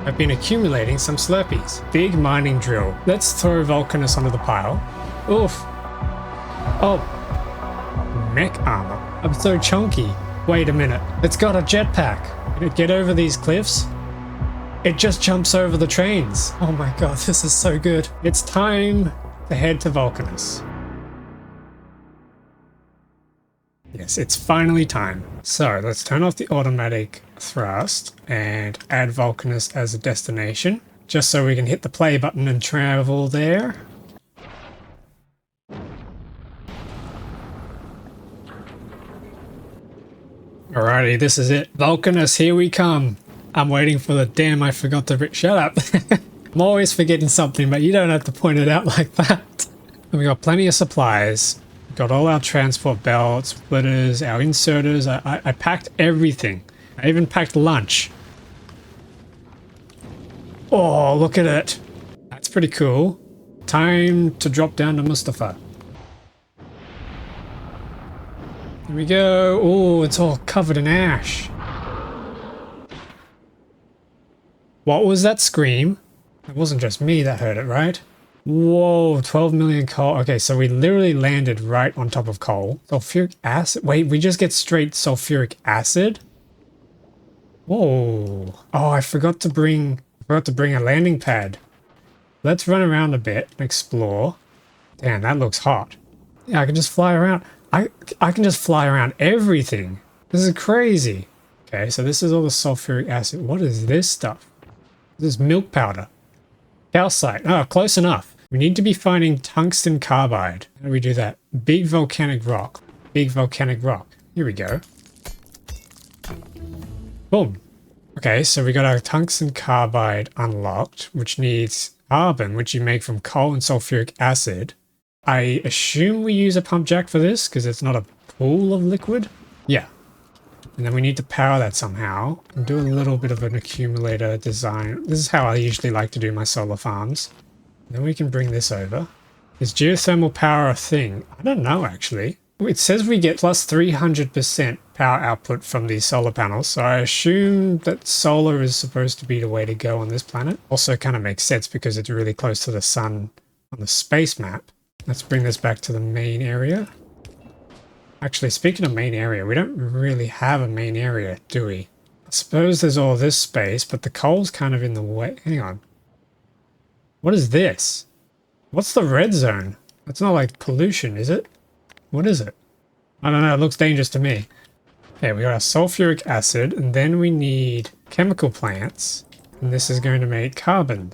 I've been accumulating some Slurpees. Big mining drill. Let's throw Vulcanus onto the pile. Oof. Oh. Mech armor. I'm so chunky. Wait a minute. It's got a jetpack. Can it get over these cliffs? It just jumps over the trains. Oh my god, this is so good. It's time to head to Vulcanus. Yes, it's finally time. So let's turn off the automatic thrust and add Vulcanus as a destination, just so we can hit the play button and travel there. Alrighty, this is it. Vulcanus, here we come. I'm waiting for the damn I forgot to shut up. I'm always forgetting something, but you don't have to point it out like that. And we got plenty of supplies. Got all our transport belts, splitters, our inserters. I packed everything. I even packed lunch. Oh, look at it. That's pretty cool. Time to drop down to Mustafa. Here we go. Oh, it's all covered in ash. What was that scream? It wasn't just me that heard it, right? Whoa, 12 million coal. Okay, so we literally landed right on top of coal. Sulfuric acid? Wait, we just get straight sulfuric acid? Whoa. Oh, I forgot to bring a landing pad. Let's run around a bit and explore. Damn, that looks hot. Yeah, I can just fly around. I can just fly around everything. This is crazy. Okay, so this is all the sulfuric acid. What is this stuff? This is milk powder. Calcite. Oh, close enough. We need to be finding tungsten carbide. How do we do that? Big volcanic rock. Big volcanic rock. Here we go. Boom. Okay, so we got our tungsten carbide unlocked, which needs carbon, which you make from coal and sulfuric acid. I assume we use a pump jack for this, because it's not a pool of liquid. Yeah. And then we need to power that somehow and do a little bit of an accumulator design. This is how I usually like to do my solar farms. Then we can bring this over. Is geothermal power a thing? I don't know, actually. It says we get plus 300% power output from these solar panels, so I assume that solar is supposed to be the way to go on this planet. Also kind of makes sense because it's really close to the sun on the space map. Let's bring this back to the main area. Actually, speaking of main area, we don't really have a main area, do we? I suppose there's all this space, but the coal's kind of in the way. Hang on. What is this? What's the red zone? That's not like pollution, is it? What is it? I don't know, it looks dangerous to me. Okay, we got our sulfuric acid, and then we need chemical plants. And this is going to make carbon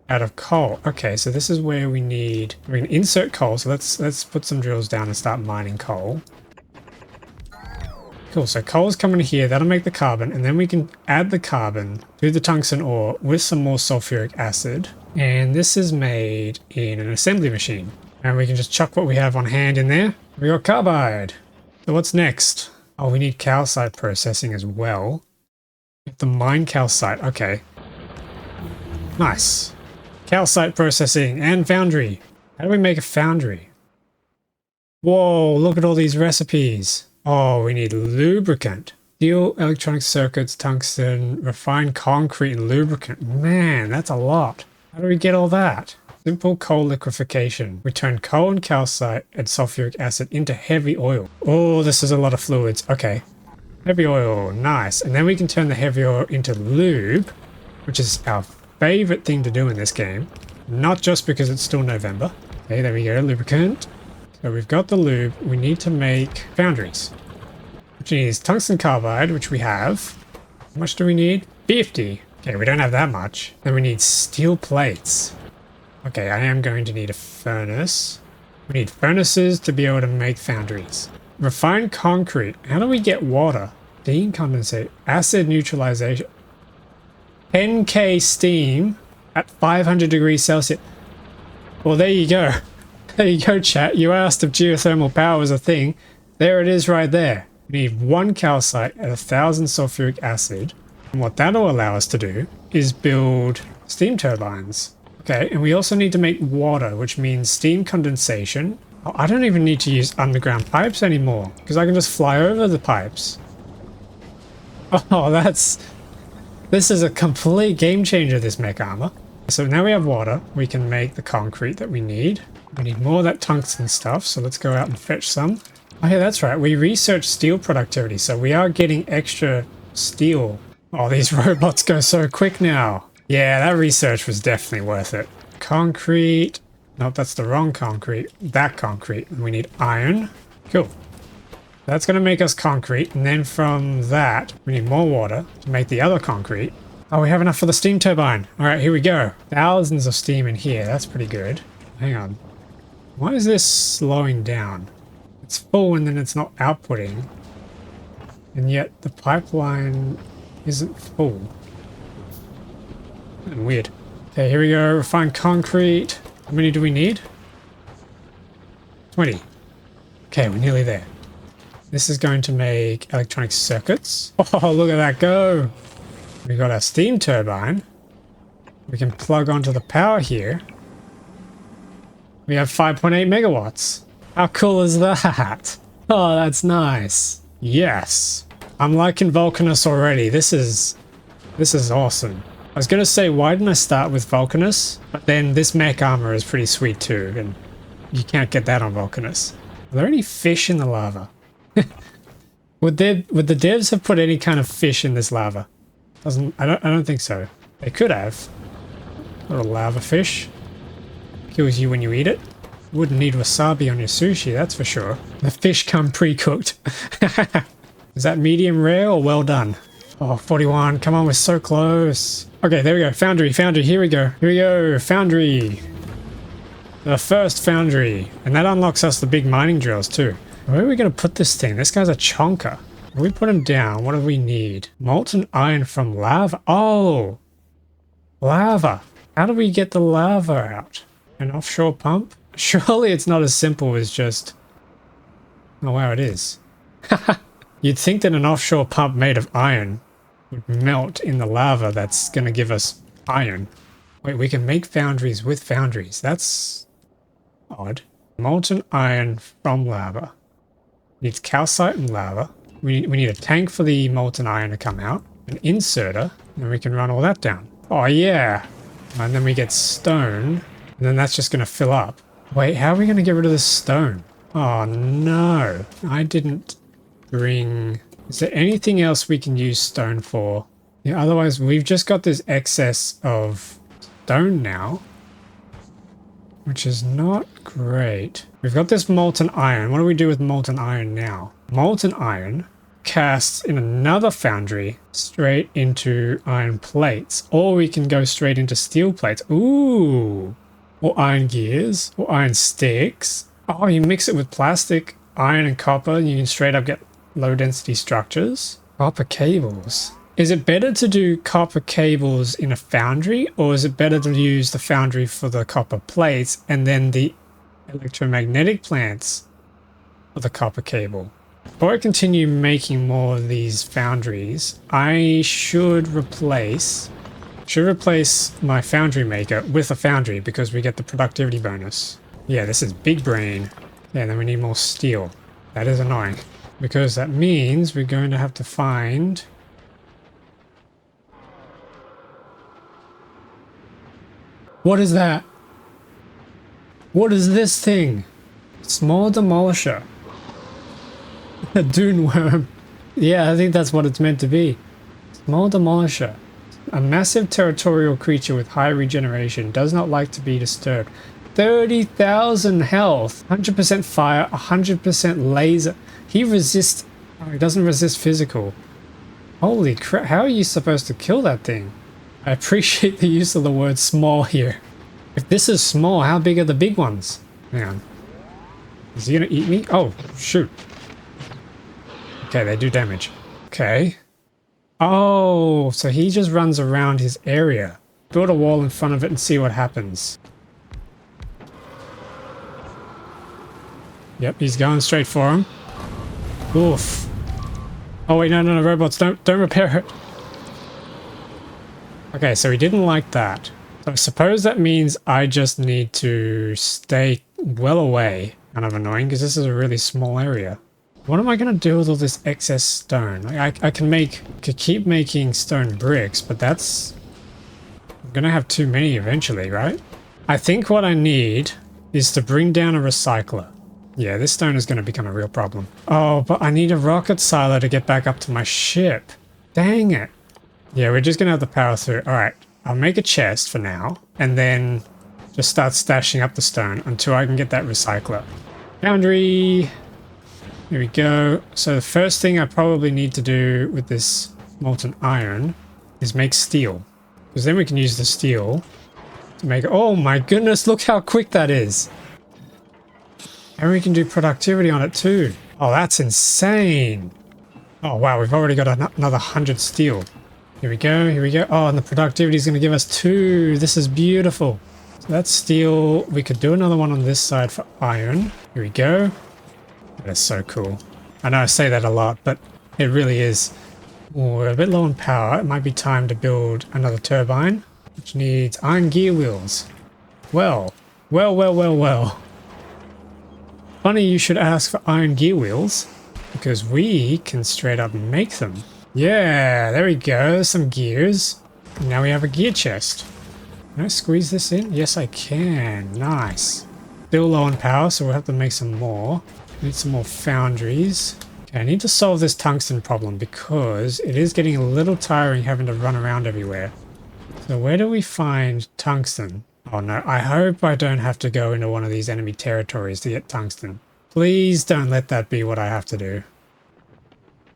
out of coal. Okay, so this is where we need... We can insert coal, so let's put some drills down and start mining coal. Cool, so coal is coming here, that'll make the carbon, and then we can add the carbon to the tungsten ore with some more sulfuric acid. And this is made in an assembly machine. And we can just chuck what we have on hand in there. We got carbide. So what's next? Oh, we need calcite processing as well. We have to mine calcite, okay. Nice. Calcite processing and foundry. How do we make a foundry? Whoa, look at all these recipes. Oh, we need lubricant. Steel, electronic circuits, tungsten, refined concrete, and lubricant. Man, that's a lot. How do we get all that? Simple coal liquefaction. We turn coal and calcite and sulfuric acid into heavy oil. Oh, this is a lot of fluids. Okay. Heavy oil, nice. And then we can turn the heavy oil into lube, which is our favorite thing to do in this game. Not just because it's still November. Okay, there we go, lubricant. So we've got the lube. We need to make foundries, which needs tungsten carbide, which we have. How much do we need? 50. Okay, we don't have that much. Then we need steel plates. Okay, I am going to need a furnace. We need furnaces to be able to make foundries. Refined concrete. How do we get water? Steam condensate. Acid neutralization. 10k steam at 500 degrees Celsius. Well, there you go. There you go, chat. You asked if geothermal power was a thing. There it is right there. We need 1 calcite at 1000 sulfuric acid. And what that'll allow us to do is build steam turbines. Okay, and we also need to make water, which means steam condensation. Oh, I don't even need to use underground pipes anymore, because I can just fly over the pipes. Oh, This is a complete game changer, this mech armor. So now we have water. We can make the concrete that we need. We need more of that tungsten stuff, so let's go out and fetch some. Oh yeah, that's right. We researched steel productivity, so we are getting extra steel. Oh, these robots go so quick now. Yeah, that research was definitely worth it. Concrete. Nope, that's the wrong concrete. That concrete. And we need iron. Cool. That's going to make us concrete, and then from that, we need more water to make the other concrete. Oh, we have enough for the steam turbine. All right, here we go. Thousands of steam in here. That's pretty good. Hang on. Why is this slowing down? It's full and then it's not outputting. And yet the pipeline isn't full. Weird. Okay, here we go. Refined concrete. How many do we need? 20. Okay, we're nearly there. This is going to make electronic circuits. Oh, look at that go. We got our steam turbine. We can plug onto the power here. We have 5.8 megawatts. How cool is that? Oh, that's nice. Yes. I'm liking Vulcanus already. This is awesome. I was going to say, why didn't I start with Vulcanus? But then this mech armor is pretty sweet too, and you can't get that on Vulcanus. Are there any fish in the lava? Would the devs have put any kind of fish in this lava? I don't think so. They could have. Little lava fish. Kills you when you eat it. Wouldn't need wasabi on your sushi, that's for sure. The fish come pre-cooked. Is that medium rare or well done? Oh, 41. Come on, we're so close. Okay, there we go. Foundry, foundry. Here we go. Here we go. Foundry. The first foundry. And that unlocks us the big mining drills too. Where are we going to put this thing? This guy's a chonker. If we put him down, what do we need? Molten iron from lava. Oh! Lava. How do we get the lava out? An offshore pump? Surely it's not as simple as just... Oh wow, it is. You'd think that an offshore pump made of iron would melt in the lava that's going to give us iron. Wait, we can make foundries with foundries. That's odd. Molten iron from lava. Needs calcite and lava. We need a tank for the molten iron to come out. An inserter. And we can run all that down. Oh yeah. And then we get stone. And then that's just going to fill up. Wait, how are we going to get rid of the stone? Oh no. I didn't bring... Is there anything else we can use stone for? Yeah, otherwise we've just got this excess of stone now. Which is not great. We've got this molten iron. What do we do with molten iron now? Molten iron casts in another foundry straight into iron plates. Or we can go straight into steel plates. Ooh! Or iron gears. Or iron sticks. Oh, you mix it with plastic, iron and copper, and you can straight up get low density structures. Copper cables. Is it better to do copper cables in a foundry, or is it better to use the foundry for the copper plates and then the electromagnetic plants for the copper cable? Before I continue making more of these foundries, I should replace my foundry maker with a foundry because we get the productivity bonus. Yeah, this is big brain. Yeah, then we need more steel. That is annoying because that means we're going to have to find... What is that? What is this thing? Small demolisher. A dune worm. Yeah, I think that's what it's meant to be. Small demolisher. A massive territorial creature with high regeneration. Does not like to be disturbed. 30,000 health. 100% fire. 100% laser. He resists... Oh, he doesn't resist physical. Holy crap. How are you supposed to kill that thing? I appreciate the use of the word small here. If this is small, how big are the big ones? Hang on. Is he gonna eat me? Oh, shoot. Okay, they do damage. Okay. Oh, so he just runs around his area. Build a wall in front of it and see what happens. Yep, he's going straight for him. Oof. Oh wait, no, robots, don't repair it. Okay, so he didn't like that. So I suppose that means I just need to stay well away. Kind of annoying because this is a really small area. What am I going to do with all this excess stone? Like, I could keep making stone bricks, but that's... I'm going to have too many eventually, right? I think what I need is to bring down a recycler. Yeah, this stone is going to become a real problem. Oh, but I need a rocket silo to get back up to my ship. Dang it. Yeah, we're just going to have to power through. All right, I'll make a chest for now, and then just start stashing up the stone until I can get that recycler. Foundry. Here we go. So the first thing I probably need to do with this molten iron is make steel. Because then we can use the steel to make... Oh my goodness, look how quick that is. And we can do productivity on it too. Oh, that's insane. Oh wow, we've already got another 100 steel. Here we go, here we go. Oh, and the productivity is going to give us 2. This is beautiful. So that's steel. We could do another one on this side for iron. Here we go. That is so cool. I know I say that a lot, but it really is. Oh, we're a bit low on power. It might be time to build another turbine, which needs iron gear wheels. Well. Funny you should ask for iron gear wheels, because we can straight up make them. Yeah, there we go, some gears. And now we have a gear chest. Can I squeeze this in? Yes, I can. Nice. Still low on power, so we'll have to make some more. Need some more foundries. Okay, I need to solve this tungsten problem because it is getting a little tiring having to run around everywhere. So where do we find tungsten? Oh no, I hope I don't have to go into one of these enemy territories to get tungsten. Please don't let that be what I have to do.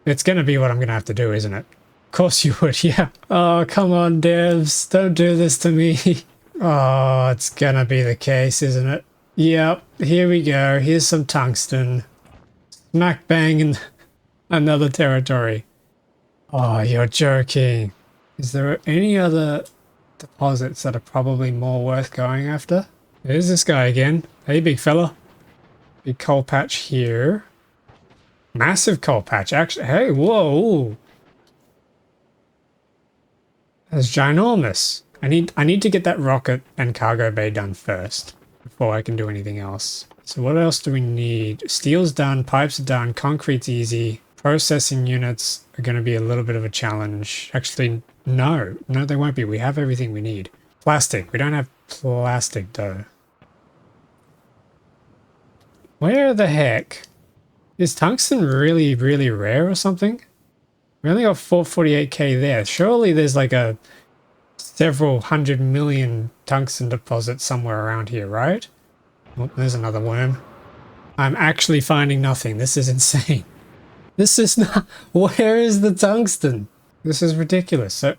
It's going to be what I'm going to have to do, isn't it? Of course you would, yeah. Oh, come on, devs. Don't do this to me. Oh, it's going to be the case, isn't it? Yep, here we go. Here's some tungsten. Smack bang in another territory. Oh, you're joking. Is there any other deposits that are probably more worth going after? There's this guy again. Hey, big fella. Big coal patch here. Massive coal patch, actually. Hey, whoa. That's ginormous. I need to get that rocket and cargo bay done first before I can do anything else. So what else do we need? Steel's done, pipes are done, concrete's easy. Processing units are going to be a little bit of a challenge. Actually, no, they won't be. We have everything we need. Plastic. We don't have plastic though. Where the heck? Is tungsten really, really rare or something? We only got 448k there. Surely there's like a several 100 million tungsten deposit somewhere around here, right? Oh, there's another worm. I'm actually finding nothing. This is insane. This is not... Where is the tungsten? This is ridiculous. So,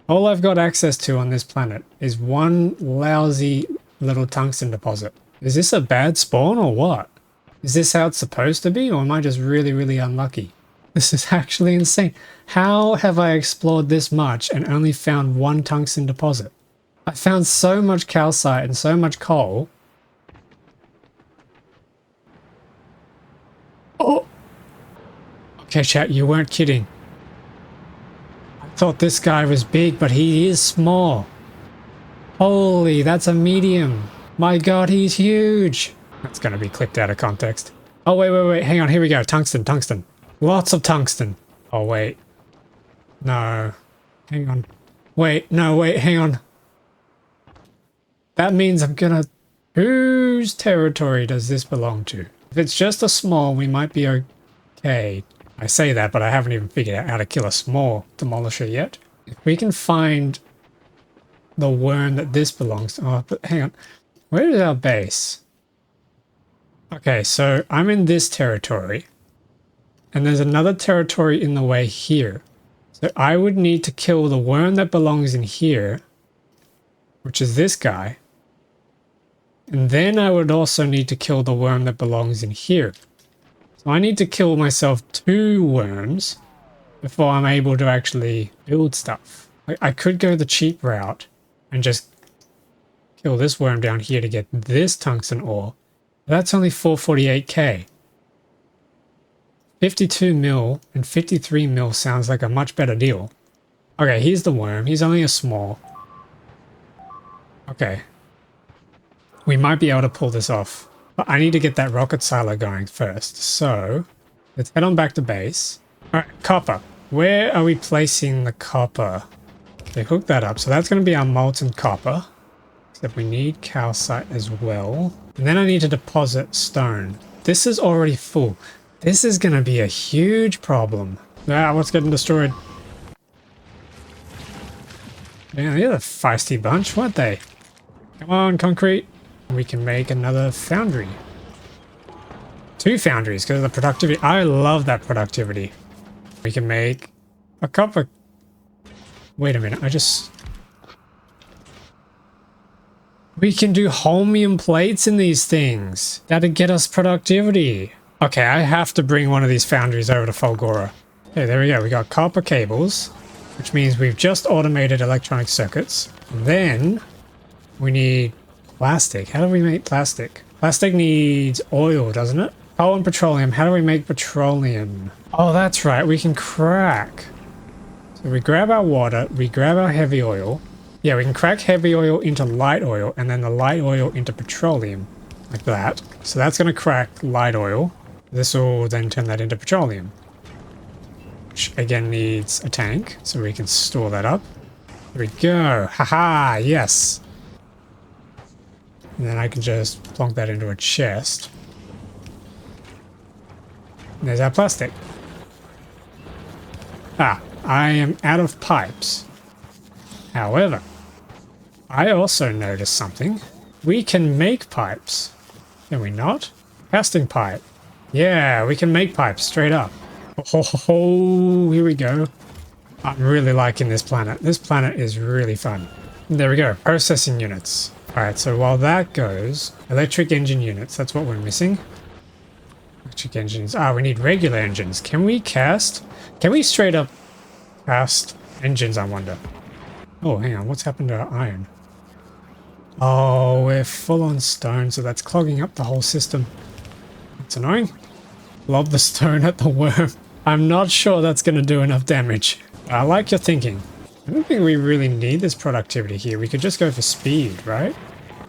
all I've got access to on this planet is one lousy little tungsten deposit. Is this a bad spawn or what? Is this how it's supposed to be, or am I just really, really unlucky? This is actually insane. How have I explored this much and only found one tungsten deposit? I found so much calcite and so much coal. Oh! Okay, chat, you weren't kidding. I thought this guy was big, but he is small. Holy, that's a medium. My god, he's huge. That's going to be clipped out of context. Oh, wait. Hang on, here we go. Tungsten. Lots of tungsten. Oh, wait. No. Hang on. Wait, hang on. That means I'm gonna... Whose territory does this belong to? If it's just a small, we might be okay. I say that, but I haven't even figured out how to kill a small demolisher yet. If we can find the worm that this belongs to... Oh, but hang on. Where is our base? Okay, so I'm in this territory. And there's another territory in the way here. So I would need to kill the worm that belongs in here, which is this guy. And then I would also need to kill the worm that belongs in here. So I need to kill myself 2 worms before I'm able to actually build stuff. I could go the cheap route and just kill this worm down here to get this tungsten ore. That's only 448k. 52 mil and 53 mil sounds like a much better deal. Okay, here's the worm. He's only a small. Okay. We might be able to pull this off. But I need to get that rocket silo going first. So, Let's head on back to base. All right, copper. Where are we placing the copper? They hook that up. So that's going to be our molten copper. Except we need calcite as well. And then I need to deposit stone. This is already full. This is going to be a huge problem. Ah, what's getting destroyed? Yeah, they're a feisty bunch, weren't they? Come on, concrete. We can make another foundry. 2 foundries because of the productivity. I love that productivity. We can make a copper. Wait a minute, we can do holmium plates in these things. That'd get us productivity. Okay, I have to bring one of these foundries over to Fulgora. Okay, there we go. We got copper cables, which means we've just automated electronic circuits. And then we need plastic. How do we make plastic? Plastic needs oil, doesn't it? Coal and petroleum. How do we make petroleum? Oh, that's right. We can crack. So we grab our water, we grab our heavy oil. Yeah, we can crack heavy oil into light oil and then the light oil into petroleum. Like that. So that's going to crack light oil. This will then turn that into petroleum. Which again needs a tank. So we can store that up. There we go. Haha, yes. And then I can just plonk that into a chest. And there's our plastic. Ah, I am out of pipes. However, I also noticed something. We can make pipes. Can we not? Casting pipe. Yeah, we can make pipes straight up. Oh, here we go. I'm really liking this planet. This planet is really fun. There we go. Processing units. Alright, so while that goes, electric engine units. That's what we're missing. Electric engines. Ah, we need regular engines. Can we cast? Can we straight up cast engines, I wonder? Oh, hang on. What's happened to our iron? Oh, we're full on stone, so that's clogging up the whole system. That's annoying. Lob the stone at the worm. I'm not sure that's going to do enough damage. I like your thinking. I don't think we really need this productivity here. We could just go for speed, right?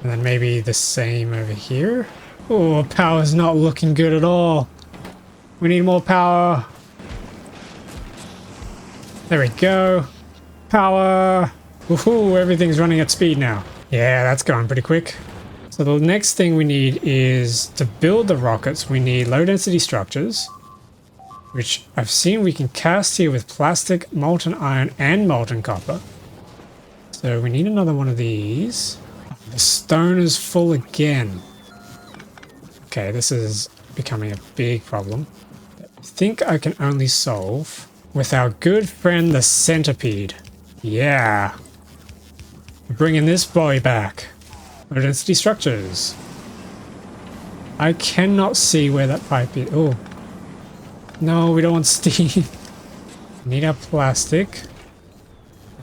And then maybe the same over here. Oh, power's not looking good at all. We need more power. There we go. Power. Woohoo, everything's running at speed now. Yeah, that's going pretty quick. So the next thing we need is to build the rockets. We need low density structures, which I've seen we can cast here with plastic, molten iron, and molten copper. So we need another one of these. The stone is full again. Okay, this is becoming a big problem. I think I can only solve with our good friend the centipede. Yeah. We're bringing this boy back. Low density structures. I cannot see where that pipe is. Oh. No, we don't want steam. We need our plastic.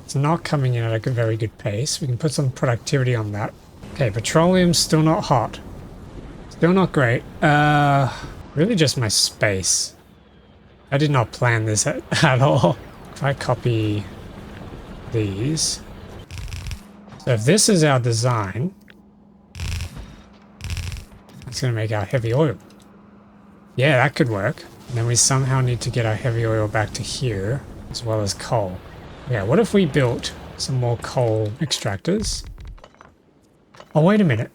It's not coming in at a very good pace. We can put some productivity on that. Okay, petroleum's still not hot. Still not great. Really just my space. I did not plan this at all. If I copy these. So if this is our design, it's going to make our heavy oil. Yeah, that could work. And then we somehow need to get our heavy oil back to here, as well as coal. Yeah, what if we built some more coal extractors? Oh, wait a minute.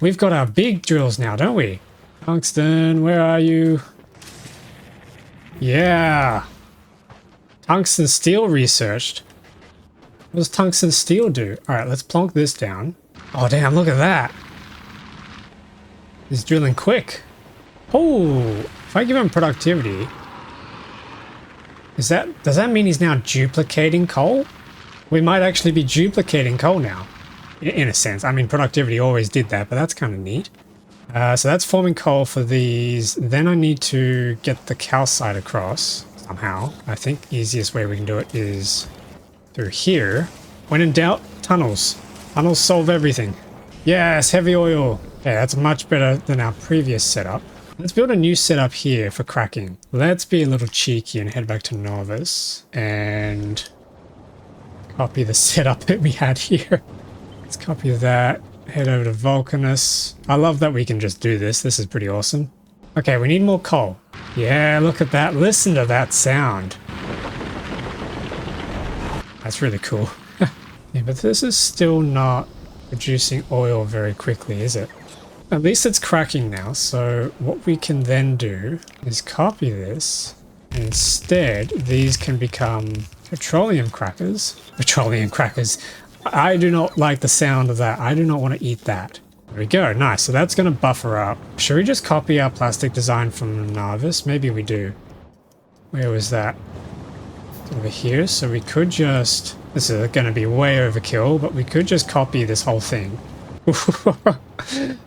We've got our big drills now, don't we? Tungsten, where are you? Yeah. Tungsten steel researched. What does tungsten steel do? Alright, let's plonk this down. Oh, damn, look at that. He's drilling quick. Oh, if I give him productivity, does that mean he's now duplicating coal? We might actually be duplicating coal now, in a sense. I mean, productivity always did that, but that's kind of neat. So that's forming coal for these. Then I need to get the calcite across somehow. I think the easiest way we can do it is through here. When in doubt, tunnels. Tunnels solve everything. Yes, heavy oil. Okay, that's much better than our previous setup. Let's build a new setup here for cracking. Let's be a little cheeky and head back to Novice and copy the setup that we had here. Let's copy that. Head over to Vulcanus. I love that we can just do this. This is pretty awesome. Okay, we need more coal. Yeah, look at that. Listen to that sound. That's really cool. Yeah, but this is still not producing oil very quickly, is it? At least it's cracking now, so what we can then do is copy this. Instead, these can become petroleum crackers. Petroleum crackers. I do not like the sound of that. I do not want to eat that. There we go. Nice. So that's going to buffer up. Should we just copy our plastic design from Narvis? Maybe we do. Where was that? Over here. So we could just... This is going to be way overkill, but we could just copy this whole thing.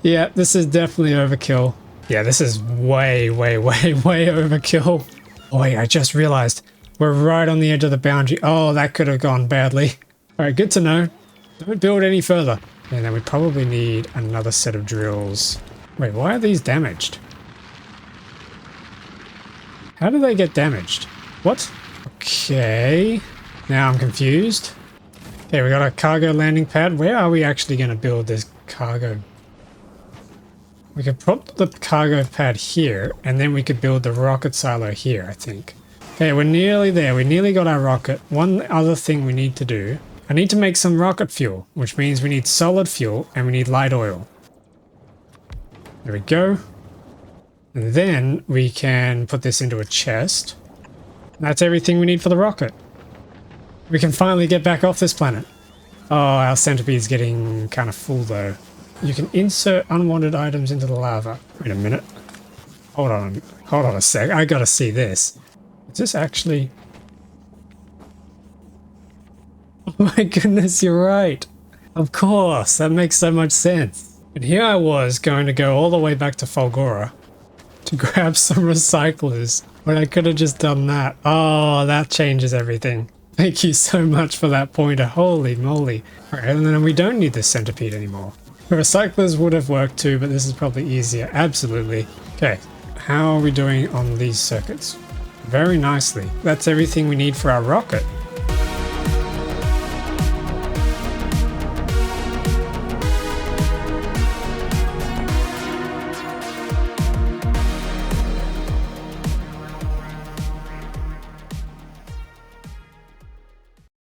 Yeah, this is definitely overkill. Yeah, this is way overkill. Oh wait, I just realized we're right on the edge of the boundary. Oh, that could have gone badly. Alright, good to know. Don't build any further. And then we probably need another set of drills. Wait, why are these damaged? How do they get damaged? What? Okay. Now I'm confused. Okay, we got a cargo landing pad. Where are we actually going to build this cargo? We could put the cargo pad here, and then we could build the rocket silo here, I think. Okay, we're nearly there. We nearly got our rocket. One other thing we need to do. I need to make some rocket fuel, which means we need solid fuel, and we need light oil. There we go. And then we can put this into a chest. That's everything we need for the rocket. We can finally get back off this planet. Oh, our centipede's getting kind of full though. You can insert unwanted items into the lava. Wait a minute. Hold on a sec. I gotta see this. Is this actually... Oh my goodness, you're right. Of course, that makes so much sense. And here I was going to go all the way back to Fulgora to grab some recyclers, when I could have just done that. Oh, that changes everything. Thank you so much for that pointer. Holy moly. Alright, and then we don't need this centipede anymore. The recyclers would have worked too, but this is probably easier. Absolutely. Okay, how are we doing on these circuits? Very nicely. That's everything we need for our rocket.